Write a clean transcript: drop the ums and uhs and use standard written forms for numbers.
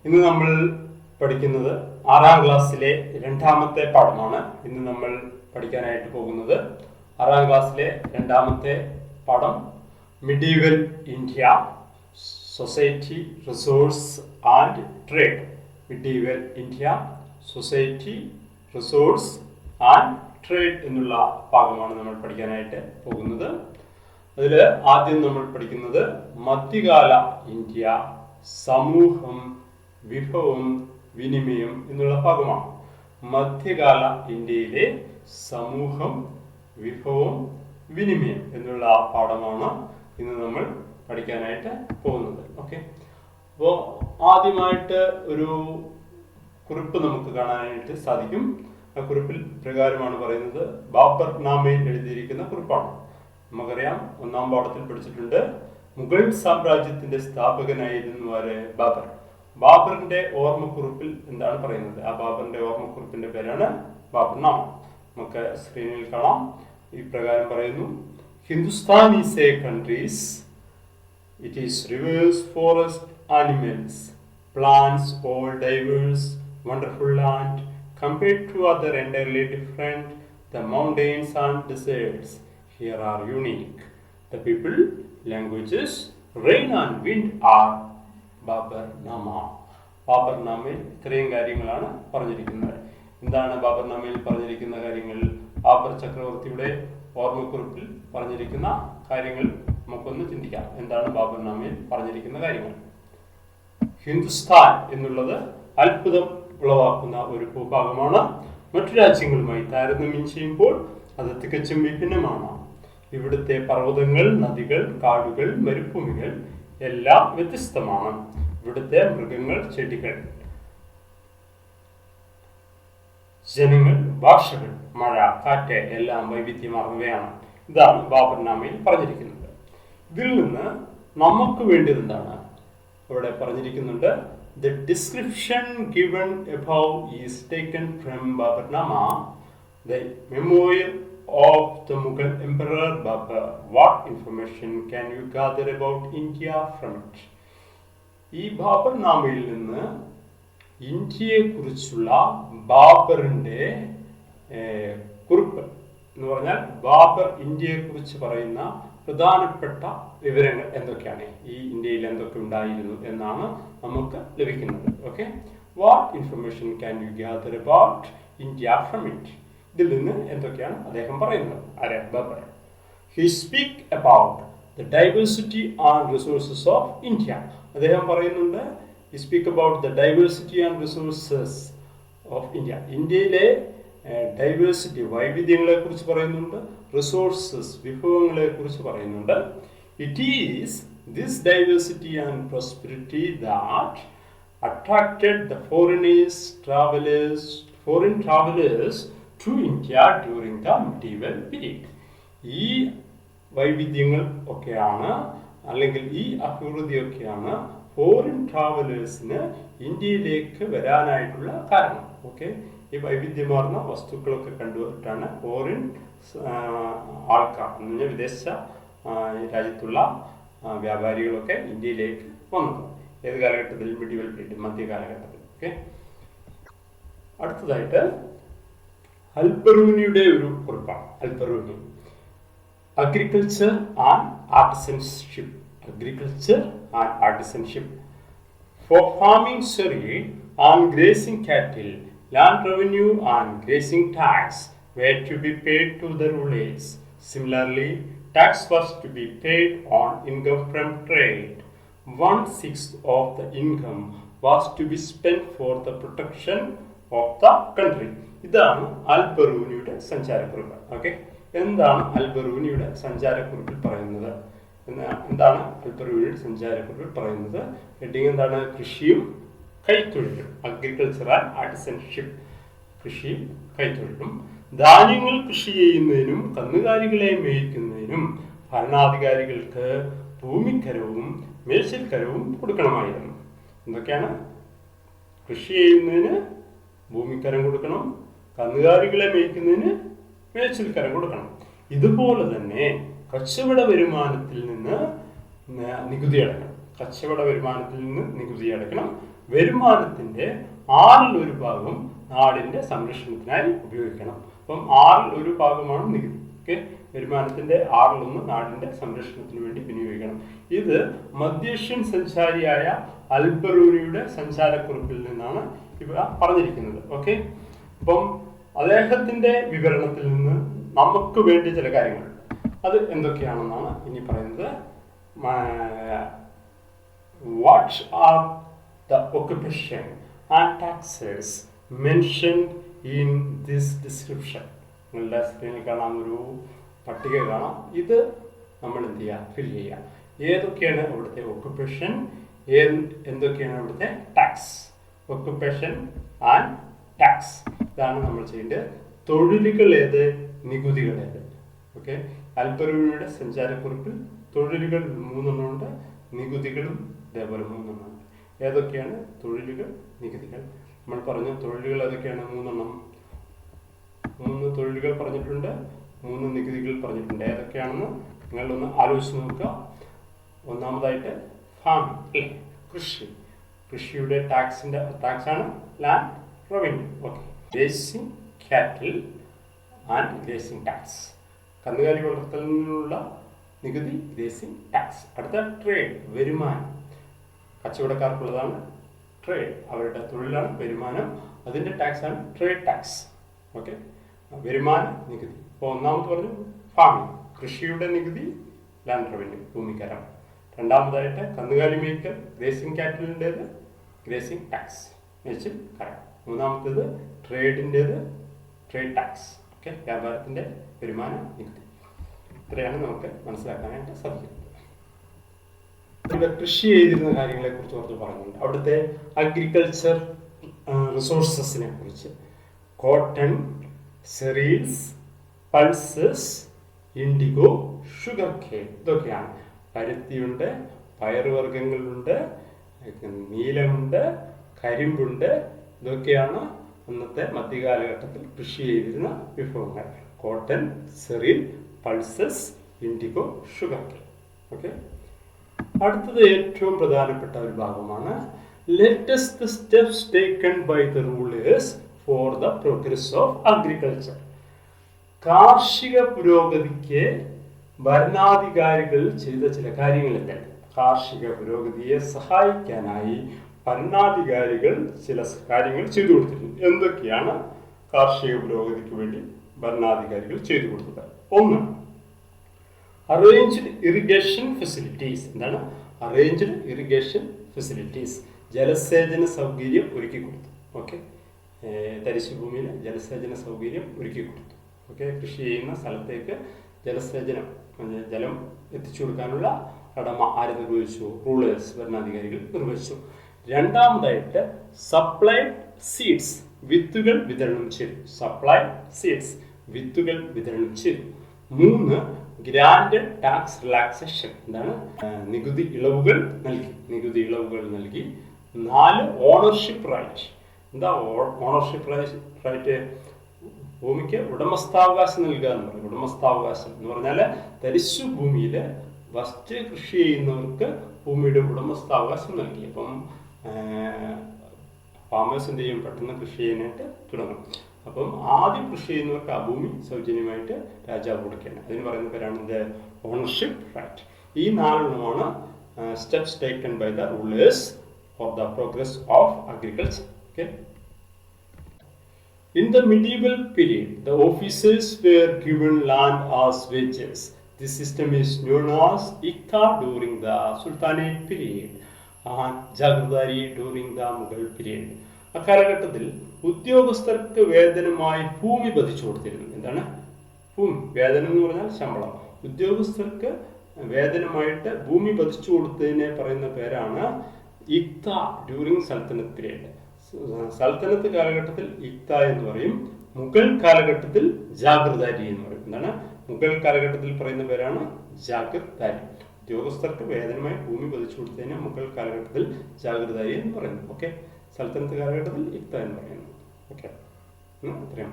ഇന്ന് നമ്മൾ പഠിക്കുന്നത് 6ാം ക്ലാസ്സിലെ രണ്ടാമത്തെ പാഠമാണ്. ഇന്ന് നമ്മൾ പഠിക്കാനായിട്ട് പോകുന്നത് 6ാം ക്ലാസ്സിലെ രണ്ടാമത്തെ പാഠം medieval India, society, resource and trade. Medieval India, society, resource and trade എന്നുള്ള ഭാഗമാണ് നമ്മൾ പഠിക്കാനായിട്ട് പോകുന്നത്. അതിൽ ആദ്യം നമ്മൾ പഠിക്കുന്നത് മധ്യകാല ഇന്ത്യ, സമൂഹം, വിഭവം, വിനിമയം എന്നുള്ള ഭാഗമാണ്. മധ്യകാല ഇന്ത്യയിലെ സമൂഹം, വിഭവം, വിനിമയം എന്നുള്ള പാഠമാണ് ഇന്ന് നമ്മൾ പഠിക്കാനായിട്ട് പോകുന്നത്. ഓക്കെ, അപ്പോൾ ആദ്യമായിട്ട് ഒരു കുറിപ്പ് നമുക്ക് കാണാനായിട്ട് സാധിക്കും. ആ കുറിപ്പിൽ പ്രകാരമാണ് പറയുന്നത്, ബാബർ നാമയിൽ എഴുതിയിരിക്കുന്ന കുറിപ്പാണ്. നമുക്കറിയാം, 1ാം പാഠത്തിൽ പഠിച്ചിട്ടുണ്ട്, മുഗൾ സാമ്രാജ്യത്തിന്റെ സ്ഥാപകനായിരുന്നു ബാബർ. ബാബറിന്റെ ഓർമ്മക്കുറിപ്പിൽ എന്താണ് പറയുന്നത്? ആ ബാബറിന്റെ ഓർമ്മക്കുറിപ്പിന്റെ പേരാണ് ബാബർ നാമ. നമുക്ക് സ്ക്രീനിൽ കാണാം. ഈ പ്രകാരം പറയുന്നു, Hindustan is A countries. It is reverse, forest, animals, plants, all diverse, wonderful land, compared to other entirely different. The mountains and deserts here are unique. The people, languages, rain and wind are Baburnama. ബാബർ നാമയിൽ ഇത്രയും കാര്യങ്ങളാണ് പറഞ്ഞിരിക്കുന്നത്. എന്താണ് ബാബർ നാമയിൽ പറഞ്ഞിരിക്കുന്ന കാര്യങ്ങൾ? ബാബർ ചക്രവർത്തിയുടെ ഓർമ്മക്കുറിപ്പിൽ പറഞ്ഞിരിക്കുന്ന കാര്യങ്ങൾ നമുക്കൊന്ന് ചിന്തിക്കാം. എന്താണ് ബാബർ നാമയിൽ പറഞ്ഞിരിക്കുന്ന കാര്യങ്ങൾ? ഹിന്ദുസ്ഥാൻ എന്നുള്ളത് അത്ഭുതം ഉളവാക്കുന്ന ഒരു ഭൂഭാഗമാണ്. മറ്റു രാജ്യങ്ങളുമായി താരതമ്യം ചെയ്യുമ്പോൾ അത് തികച്ചും വിഭിന്നമാണ്. ഇവിടുത്തെ പർവ്വതങ്ങൾ, നദികൾ, കാടുകൾ, മരുഭൂമികൾ എല്ലാം വ്യത്യസ്തമാണ്. ഇവിടുത്തെ മൃഗങ്ങൾ, ചെടികൾ, ജനങ്ങൾ, ഭാഷകൾ, മഴ, കാറ്റ് എല്ലാം വൈവിധ്യമാർന്നവയാണ്. ഇതാണ് ബാബർ നാമയിൽ പറഞ്ഞിരിക്കുന്നത്. ഇതിൽ നിന്ന് നമുക്ക് വേണ്ടത് എന്താണ്? അവിടെ പറഞ്ഞിരിക്കുന്നുണ്ട്, the description given above is taken from Baburnama, the memoir of the Mughal Emperor Babur. What information can you gather about India from it? ഈ ബാബർ നാമയിൽ നിന്ന് ഇന്ത്യയെ കുറിച്ചുള്ള ബാബറിന്റെ കുറിപ്പ് എന്ന് പറഞ്ഞാൽ ബാബർ ഇന്ത്യയെ കുറിച്ച് പറയുന്ന പ്രധാനപ്പെട്ട വിവരങ്ങൾ എന്തൊക്കെയാണ്, ഈ ഇന്ത്യയിൽ എന്തൊക്കെ ഉണ്ടായിരുന്നു എന്നാണ് നമുക്ക് ലഭിക്കുന്നത്. Okay, what information can you gather about India from it? ഇതിൽ നിന്ന് എന്തൊക്കെയാണ് അദ്ദേഹം പറയുന്നത്? ആരെ? Babur. He speak about the diversity and resources of India. അദ്ദേഹം പറയുന്നുണ്ട്, he speak about the diversity and resources of India. ഇന്ത്യയിലെ ഡൈവേഴ്സിറ്റി, വൈവിധ്യങ്ങളെ കുറിച്ച് പറയുന്നുണ്ട്. റിസോഴ്സസ്, വിഭവങ്ങളെ കുറിച്ച് പറയുന്നുണ്ട്. It is this diversity and prosperity that attracted the foreign travellers to India during the medieval period. ഈ വൈവിധ്യങ്ങൾ ഒക്കെയാണ്, അല്ലെങ്കിൽ ഈ അഭിവൃദ്ധിയൊക്കെയാണ് ഫോറിൻ ട്രാവലേഴ്സിന് ഇന്ത്യയിലേക്ക് വരാനായിട്ടുള്ള കാരണം. ഓക്കെ, ഈ വൈവിധ്യമാർന്ന വസ്തുക്കളൊക്കെ കണ്ടുവന്നിട്ടാണ് ഫോറിൻ ആൾക്കാർ എന്ന് പറഞ്ഞാൽ വിദേശ രാജ്യത്തുള്ള വ്യാപാരികളൊക്കെ ഇന്ത്യയിലേക്ക് വന്നത്. ഏത് കാലഘട്ടത്തിൽ? മിഡീവൽ പീരീഡ്, മധ്യകാലഘട്ടത്തിൽ. ഓക്കെ, അടുത്തതായിട്ട് അൽബറൂനിയുടെ ഒരു കുറിപ്പാണ്. Alberuni, agriculture and artisanship. Agriculture and artisanship. For farming cereal and grazing cattle, land revenue and grazing tax were to be paid to the rulers. Similarly, tax was to be paid on income from trade. 1/6 of the income was to be spent for the protection of the country. ഇതാണ് അൽബറൂനിയുടെ സഞ്ചാരക്കുറിപ്പ്. Okay, എന്താണ് അൽബറൂനിയുടെ സഞ്ചാരക്കുറിപ്പിൽ പറയുന്നത്? എന്താണ് അൽബറൂനിയുടെ സഞ്ചാരക്കുറിപ്പിൽ പറയുന്നത്? Heading എന്താണ്? കൃഷിയും കൈത്തൊഴിലും. Agriculture and ആർട്ടിസൻഷിപ്പ്, കൃഷിയും കൈത്തൊഴിലും. ധാന്യങ്ങൾ കൃഷി ചെയ്യുന്നതിനും കന്നുകാലികളെ മേയ്ക്കുന്നതിനും ഭരണാധികാരികൾക്ക് ഭൂമിക്കരവും മേച്ചിൽക്കരവും കൊടുക്കണമായിരുന്നു. എന്തൊക്കെയാണ്? കൃഷി ചെയ്യുന്നതിന് ഭൂമിക്കരം കൊടുക്കണം, കന്നുകാലികളെ മേയ്ക്കുന്നതിന് മേച്ചിൽക്കരം കൊടുക്കണം. ഇതുപോലെ തന്നെ കച്ചവട വരുമാനത്തിൽ നിന്ന് നികുതി അടക്കണം. വരുമാനത്തിന്റെ 1/6 നാടിന്റെ സംരക്ഷണത്തിനായി ഉപയോഗിക്കണം. അപ്പം 1/6 നികുതി. ഓക്കെ, വരുമാനത്തിന്റെ 1/6 നാടിന്റെ സംരക്ഷണത്തിന് വേണ്ടി വിനിയോഗിക്കണം. ഇത് മധ്യേഷ്യൻ സഞ്ചാരിയായ അൽബറൂനിയുടെ സഞ്ചാരക്കുറിപ്പിൽ നിന്നാണ് ഇവിടെ പറഞ്ഞിരിക്കുന്നത്. ഓക്കെ, അപ്പം അദ്ദേഹത്തിന്റെ വിവരണത്തിൽ നിന്ന് നമുക്ക് വേണ്ടി ചില കാര്യങ്ങൾ അത് എന്തൊക്കെയാണെന്നാണ് ഇനി പറയുന്നത്. What are the occupation and taxes mentioned in this description? നിങ്ങളുടെ സ്ക്രീനിൽ കാണാൻ ഒരു പട്ടിക കാണാം. ഇത് നമ്മൾ എന്ത് ചെയ്യുക, ഫിൽ ചെയ്യുക. ഏതൊക്കെയാണ് ഇവിടുത്തെ ഓക്കുപ്പേഷൻ, എന്തൊക്കെയാണ് ഇവിടുത്തെ ടാക്സ്. ഓക്കുപ്പേഷൻ ആൻഡ് ടാക്സ്, ഇതാണ് നമ്മൾ ചെയ്യേണ്ടത്. തൊഴിലുകൾ ഏത്, നികുതികൾ ഏത്. ഓക്കെ, അൽബറൂനിയുടെ സഞ്ചാരക്കുറിപ്പിൽ തൊഴിലുകൾ 3 ഉണ്ട്, നികുതികളും ഇതേപോലെ 3 ഉണ്ട്. ഏതൊക്കെയാണ് തൊഴിലുകൾ, നികുതികൾ? നമ്മൾ പറഞ്ഞു തൊഴിലുകൾ ഏതൊക്കെയാണ്? 3 തൊഴിലുകൾ പറഞ്ഞിട്ടുണ്ട്, 3 നികുതികൾ പറഞ്ഞിട്ടുണ്ട്. ഏതൊക്കെയാണെന്ന് നിങ്ങളൊന്ന് ആലോചിച്ച് നോക്കുക. ഒന്നാമതായിട്ട് ഫാമിംഗ്, അല്ലേ, കൃഷി. കൃഷിയുടെ ടാക്സാണ് ലാൻഡ് റവന്യൂ. ഓക്കെ, ഗ്രേസിംഗ് കാറ്റിൽ ആൻഡ് ഗ്രേസിംഗ് ടാക്സ്. കന്നുകാലി വളർത്തലിനുള്ള നികുതി, ഗ്രേസിംഗ് ടാക്സ്. അടുത്ത ട്രേഡ്, വരുമാനം. കച്ചവടക്കാർക്കുള്ളതാണ് ട്രേഡ്, അവരുടെ തൊഴിലാണ് വരുമാനം, അതിൻ്റെ ടാക്സാണ് ട്രേഡ് ടാക്സ്. ഓക്കെ, വരുമാന നികുതി. അപ്പോൾ ഒന്നാമത് പറഞ്ഞു ഫാമിംഗ്, കൃഷിയുടെ നികുതി, ലാൻഡ് റവന്യൂ, ഭൂമിക്കരം. രണ്ടാമതായിട്ട് കന്നുകാലി മേയ്ക്കൽ, ഗ്രേസിംഗ് കാറ്റിലിൻ്റേത്, ഗ്രേസിംഗ് ടാക്സ്, മേച്ചിൽ കരം. മൂന്നാമത്തേത് ട്രേഡിൻ്റേത്, ട്രേഡ് ടാക്സ്. ഓക്കെ, വ്യാപാരത്തിൻ്റെ വരുമാന നികുതി. ഇത്രയാണ് നമുക്ക് മനസ്സിലാക്കാനായിട്ട് സാധിക്കുന്നത്. ഇവിടെ കൃഷി ചെയ്തിരുന്ന കാര്യങ്ങളെ കുറിച്ച് കുറച്ച് പറഞ്ഞിട്ടുണ്ട്. അവിടുത്തെ അഗ്രികൾച്ചർ റിസോഴ്സസിനെ കുറിച്ച് cotton, cereals, pulses, indigo, sugar cane, ഇതൊക്കെയാണ്. പരുത്തിയുണ്ട്, പയറുവർഗ്ഗങ്ങളുണ്ട്, നീലമുണ്ട്, കരിമ്പുണ്ട്. ഇതൊക്കെയാണ് അന്നത്തെ മധ്യകാലഘട്ടത്തിൽ കൃഷി ചെയ്തിരുന്ന വിഭവങ്ങൾ. Cotton, cereal, pulses, indigo, sugar cane. Okay, അടുത്തത് ഏറ്റവും പ്രധാനപ്പെട്ട ഒരു ഭാഗമാണ് latest steps taken by the rulers for the progress of agriculture. കാർഷിക പുരോഗതിക്ക് ഭരണാധികാരികൾ ചെയ്ത ചില കാര്യങ്ങളൊക്കെ. കാർഷിക പുരോഗതിയെ സഹായിക്കാനായി ഭരണാധികാരികൾ ചില കാര്യങ്ങൾ ചെയ്തു കൊടുത്തിരുന്നു. എന്തൊക്കെയാണ് കാർഷിക പുരോഗതിക്ക് വേണ്ടി ഭരണാധികാരികൾ ചെയ്തു കൊടുത്തത്? ഒന്ന്, അറേഞ്ച്ഡ് ഇറിഗേഷൻ ഫെസിലിറ്റീസ്. എന്താണ് അറേഞ്ച്ഡ് ഇറിഗേഷൻ ഫെസിലിറ്റീസ്? ജലസേചന സൗകര്യം ഒരുക്കി കൊടുത്തു. ഓക്കെ, തരിശുഭൂമിയിൽ ജലസേചന സൗകര്യം ഒരുക്കി കൊടുത്തു. ഓക്കെ, കൃഷി ചെയ്യുന്ന സ്ഥലത്തേക്ക് ജലം എത്തിച്ചു കൊടുക്കാനുള്ള കടമ ആര് നിർവഹിച്ചു? റൂളേഴ്സ്, ഭരണാധികാരികൾ നിർവഹിച്ചു. രണ്ടാമതായിട്ട് സപ്ലൈ സീഡ്സ്, വിത്തുകൾ വിതരണം ചെയ്തു. സപ്ലൈ സീഡ്സ്, വിത്തുകൾ വിതരണം ചെയ്തു. 3, ഗ്രാൻഡ് ടാക്സ് റിലാക്സേഷൻ. എന്താണ്? നികുതി ഇളവുകൾ നൽകി. 4, ഓണർഷിപ്പ് റൈറ്റ്. എന്താ ഓണർഷിപ്പ് റൈറ്റ്? ഭൂമിക്ക് ഉടമസ്ഥാവകാശം നൽകുക എന്ന് പറയും. ഉടമസ്ഥാവകാശം എന്ന് പറഞ്ഞാൽ തരിശു ഭൂമിയിൽ ഫസ്റ്റ് കൃഷി ചെയ്യുന്നവർക്ക് ഭൂമിയുടെ ഉടമസ്ഥാവകാശം നൽകി. അപ്പം ഫാമേഴ്സ് എന്ത് ചെയ്യും? പെട്ടെന്ന് കൃഷി ചെയ്യാനായിട്ട് തുടങ്ങും. അപ്പം ആദ്യം കൃഷി ചെയ്യുന്നവർക്ക് ആ ഭൂമി സൗജന്യമായിട്ട് രാജാവ് കൊടുക്കുകയാണ്. അതിന് പറയുന്ന പേരാണ് ഓണർഷിപ്പ് റൈറ്റ്. ഈ 4 steps taken by the rulers for the progress of agriculture. Okay, in the medieval period, the officers were given land as wages. This system is known as Iqta during the Sultanate period and Jagdari during the Mughal period. അക്കാലഘട്ടത്തിൽ ഉദ്യോഗസ്ഥർക്ക് വേതനമായി ഭൂമി പതിച്ചു കൊടുത്തിരുന്നു. എന്താണ് ഭൂമി? വേതനം എന്ന് പറഞ്ഞാൽ ശമ്പളം. ഉദ്യോഗസ്ഥർക്ക് വേതനമായിട്ട് ഭൂമി പതിച്ചു കൊടുത്തതിനെ പറയുന്ന പേരാണ് ഇഖ്ത ഡ്യൂറിങ് സൽത്തനത്ത് പീരീഡ്. സൽത്തനത്ത് കാലഘട്ടത്തിൽ ഇഖ്ത എന്ന് പറയും. മുഗൾ കാലഘട്ടത്തിൽ ജാഗിർദാരി എന്ന് പറയും. എന്താണ്? മുഗൾ കാലഘട്ടത്തിൽ പറയുന്ന പേരാണ് ജാഗിർദാരി. ഉദ്യോഗസ്ഥർക്ക് വേതനമായി ഭൂമി പതിച്ചു കൊടുത്തതിന് മുഗൾ കാലഘട്ടത്തിൽ ജാഗിർദാരി എന്ന് പറയുന്നു. ഓക്കെ, സൽത്തനത്ത് കാലഘട്ടത്തിൽ ഇഖ്ത എന്ന് പറയുന്നു. ഓക്കെ, ഇത്രയും